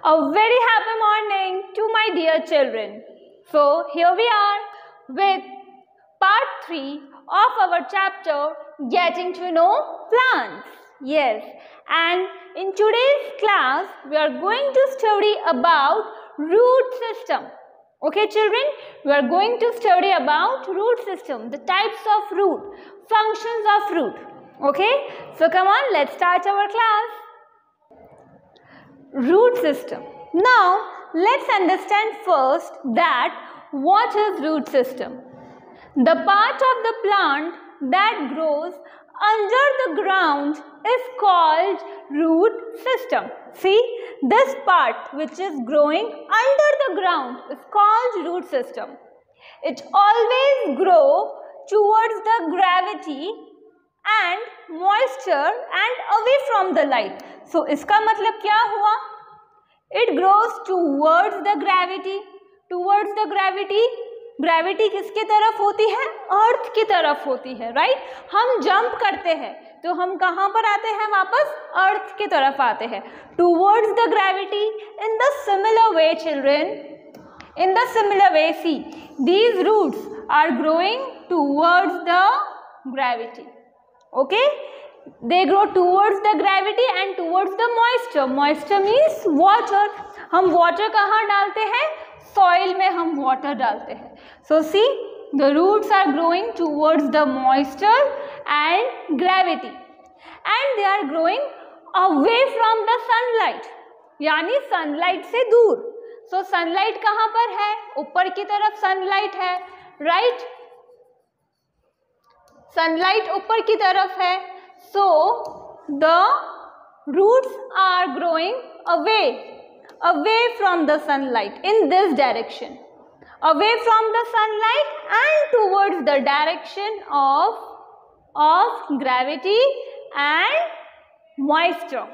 A very happy morning to my dear children. So here we are with part 3 of our chapter Getting to Know Plants. Yes, and in today's class we are going to study about root system. Okay children, we are going to study about root system, the types of root, functions of root. Okay, so come on, let's start our class. Root system. Now let's understand first that what is root system. The part of the plant that grows under the ground is called root system. See, this part which is growing under the ground is called root system. It always grows towards the gravity and moisture and away from the light. So इसका मतलब क्या हुआ? It grows towards the gravity. Towards the gravity. Gravity किसके तरफ होती है? अर्थ की तरफ होती है, right? हम जंप करते हैं तो हम कहाँ पर आते हैं वापस? अर्थ की तरफ आते हैं. Towards the gravity. In the similar way, children. In the similar way, see, these roots are growing towards the gravity. Okay, they grow towards the gravity and towards the moisture. Moisture means water. हम water कहाँ डालते हैं? Soil में हम water डालते हैं. So see, the roots are growing towards the moisture and gravity, and they are growing away from the sunlight. यानी sunlight से दूर. So sunlight कहाँ पर है? ऊपर की तरफ sunlight है, right? Sunlight ऊपर की तरफ है. So the roots are growing away from the sunlight in this direction, away from the sunlight and towards the direction of gravity and moisture.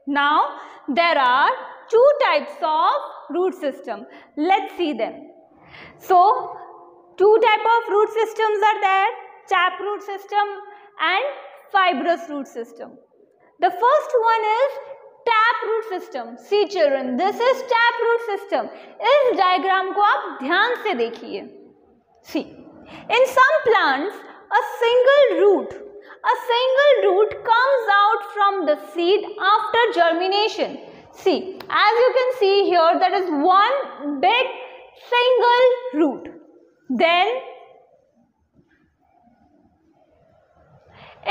Now there are two types of root system. Let's see them. So two types of root systems are there: taproot system and fibrous root system. The first one is taproot system. See children, this is taproot system. इस diagram को आप ध्यान से देखिए. See, in some plants, a single root comes out from the seed after germination. See, as you can see here, there is one big single root. Then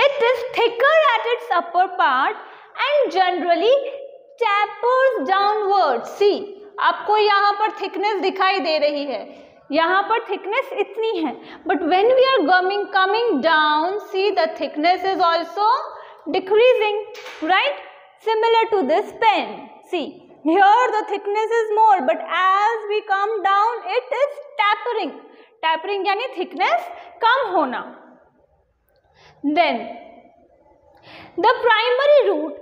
it is thicker at its upper part and generally tapers downwards. See, आपको यहाँ पर thickness दिखाई दे रही है. यहाँ पर thickness इतनी है. But when we are coming down, see the thickness is also decreasing, right? Similar to this pen. See, here the thickness is more, but as we come down, it is tapering. Tapering यानी thickness कम होना. Then the primary root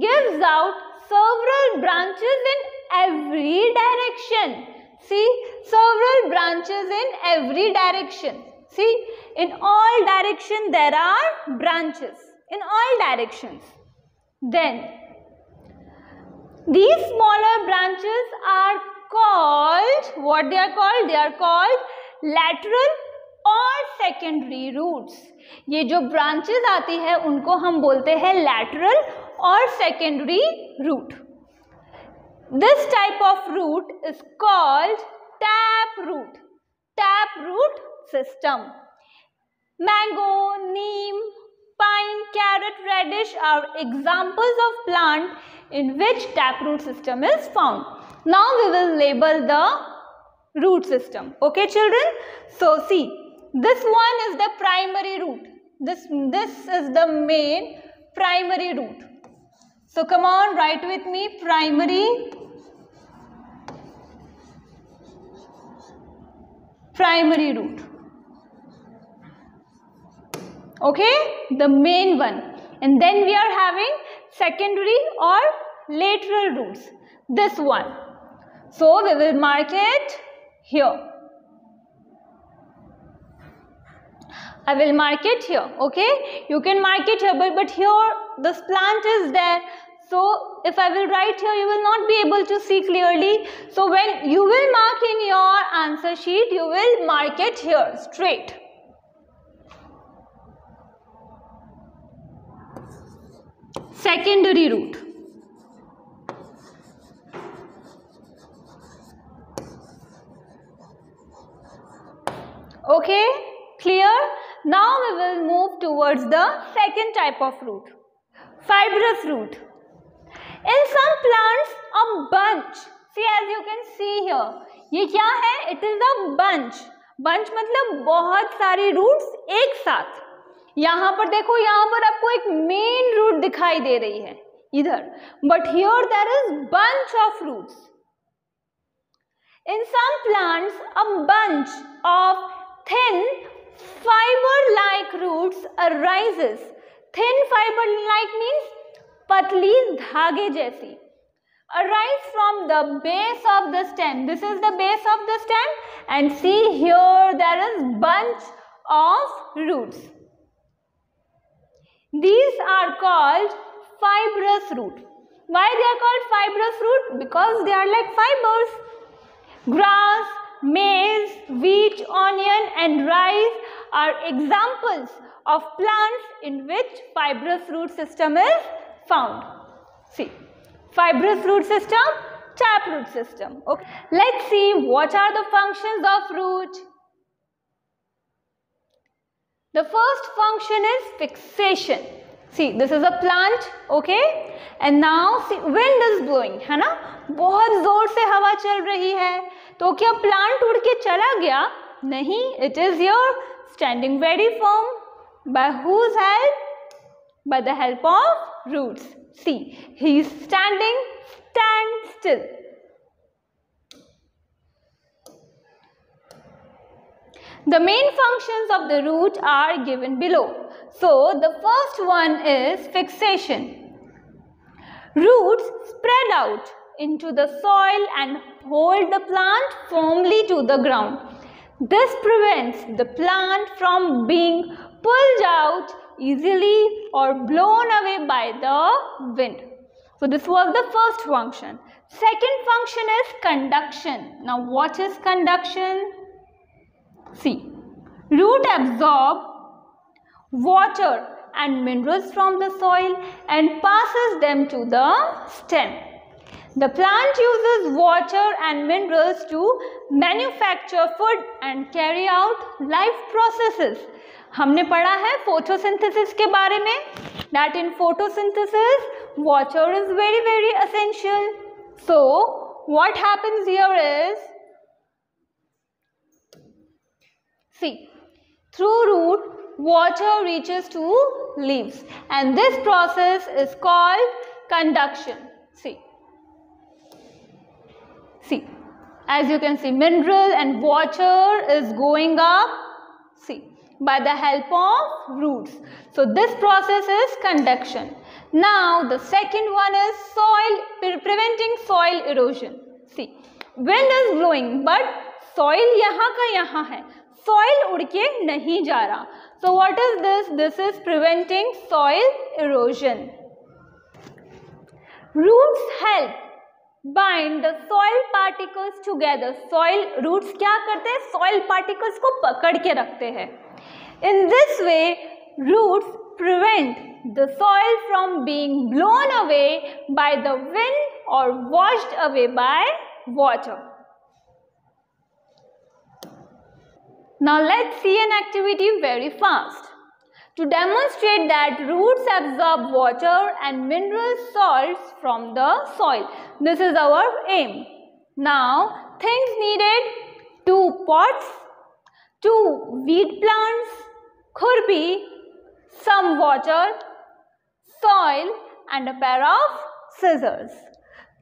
gives out several branches in every direction. See, several branches in every direction. See, in all directions there are branches. In all directions. Then these smaller branches are called, what they are called? They are called lateral और secondary roots. ये जो branches आती है उनको हम बोलते हैं lateral और secondary root. This type of root is called taproot. Taproot system. Mango, neem, pine, carrot, radish are examples of plant in which taproot system is found. Now we will label the root system. Okay children? So see, this one is the primary root. This is the main primary root. So come on, write with me, primary root. Okay, the main one. And then we are having secondary or lateral roots. This one. So we will mark it here. I will mark it here. Okay, you can mark it here, but here this plant is there. So if I will write here, you will not be able to see clearly. So when you will mark in your answer sheet, you will mark it here straight. Secondary root. Okay, clear? Now we will move towards the second type of root, fibrous root. In some plants, a bunch, see as you can see here, ये क्या है? It is a bunch. Bunch मतलब बहुत सारी roots एक साथ. यहाँ पर देखो, यहाँ पर आपको एक main root दिखाई दे रही है इधर, but here there is bunch of roots. In some plants, a bunch of thin fiber-like roots arises. Thin fiber-like means पतली धागे जैसी. Arise from the base of the stem. This is the base of the stem, and see here there is bunch of roots. These are called fibrous root. Why they are called fibrous root? Because they are like fibers. Grass, maize, wheat, onion and rice are examples of plants in which fibrous root system is found. See, fibrous root system, taproot system. Okay. Let's see what are the functions of root. The first function is fixation. See, this is a plant, okay? And now see, wind is blowing, है ना? बहुत जोर से हवा चल रही है. तो क्या plant उड़ के चला गया? नहीं, it is here standing very firm. By whose help? By the help of roots. See, he is standing, stand still. The main functions of the root are given below. So, the first one is fixation. Roots spread out into the soil and hold the plant firmly to the ground. This prevents the plant from being pulled out easily or blown away by the wind. So, this was the first function. Second function is conduction. Now, what is conduction? See, root absorb water and minerals from the soil and passes them to the stem. The plant uses water and minerals to manufacture food and carry out life processes. हमने पढ़ा है photosynthesis के बारे में, that in photosynthesis water is very essential. So what happens here is, see, through root water reaches to leaves and this process is called conduction. See, as you can see, mineral and water is going up, see, by the help of roots. So this process is conduction. Now the second one is soil, preventing soil erosion. See, wind is blowing but soil यहाँ का यहाँ है, soil उड़ के नहीं जा रहा. So what is this? This is preventing soil erosion. Roots help bind the soil particles together. Soil roots क्या करते हैं? Soil particles को पकड़ के रखते हैं. In this way, roots prevent the soil from being blown away by the wind or washed away by water. Now let's see an activity very fast. To demonstrate that roots absorb water and mineral salts from the soil. This is our aim. Now, things needed: 2 pots, 2 weed plants, khurbi, some water, soil and a pair of scissors.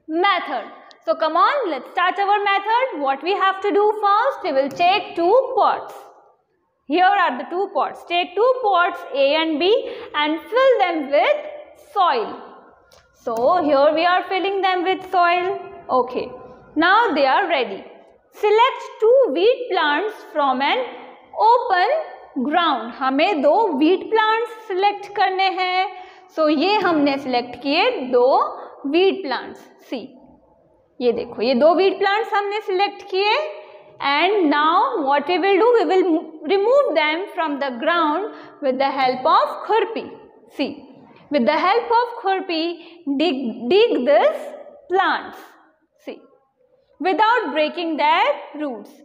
Method. So come on, let's start our method. What we have to do first, we will take 2 pots. Here are the 2 pots. Take 2 pots A and B and fill them with soil. So here we are filling them with soil. Okay. Now they are ready. Select 2 weed plants from an open ground. हमें 2 weed plants select करने हैं. So ये हमने select किए 2 wheat plants. सी, ये देखो, ये 2 wheat plants हमने सिलेक्ट किए. And now what we will do, we will remove them from the ground with the help of खुरपी. See, with the help of khurpi, dig this plants. See, without breaking their roots.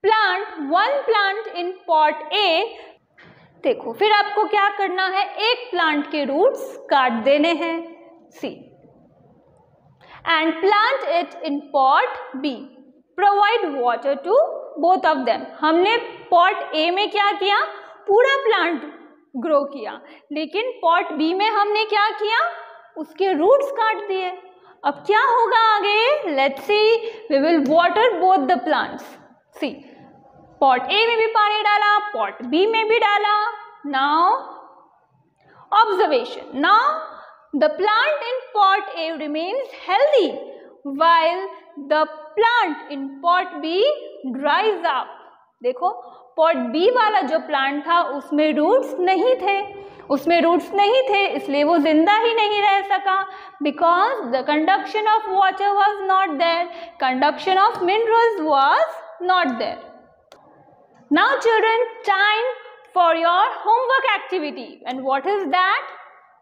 Plant one plant in pot A. देखो, फिर आपको क्या करना है, एक plant के roots काट देने हैं. See, and plant it in pot B. Provide water to both of them. हमने pot A में क्या किया, पूरा प्लांट ग्रो किया, लेकिन पॉट बी में हमने क्या किया, उसके रूट्स काट दिए. अब क्या होगा आगे, let's see. We will water both the plants. See, pot A में भी पानी डाला, पॉट बी में भी डाला. Now observation, now the plant in pot A remains healthy while the plant in pot B dries up. देखो, pot B वाला जो प्लांट था उसमें रूट्स नहीं थे, इसलिए वो जिंदा ही नहीं रह सका. Because the conduction of water was not there, conduction of minerals was not there. Now children, time for your homework activity. And what is that?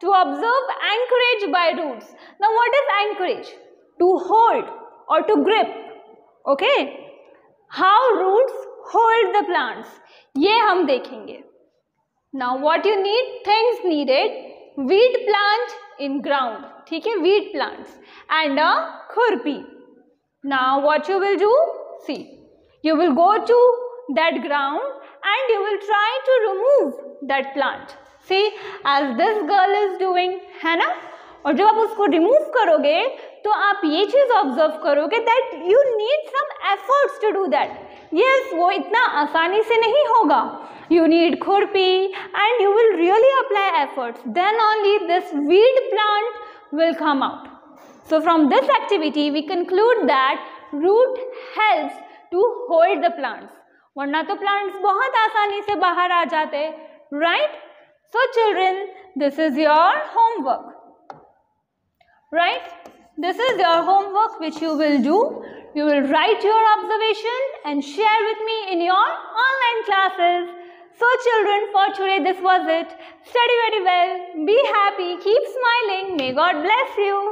To observe anchorage by roots. Now what is anchorage? To hold और to grip. Okay, how roots hold the plants, ये हम देखेंगे. Now what you need, things needed, weed plant in ground, ठीक है, weed plants and a khurpi. Now what you will do, see, you will go to that ground and you will try to remove that plant. See, as this girl is doing, है ना. और जब आप उसको remove करोगे तो आप ये चीज ऑब्जर्व करोगे that you need some efforts to do that. Yes, वो इतना आसानी से नहीं होगा. यू नीड खुरपी and you will really apply efforts, then only this weed plant will come out. So from this activity we conclude that root helps to hold the plants. वरना तो plants बहुत आसानी से बाहर आ जाते, right? So children, this is your homework. Right? This is your homework which you will do. You will write your observation and share with me in your online classes. So children, for today this was it. Study very well. Be happy. Keep smiling. May God bless you.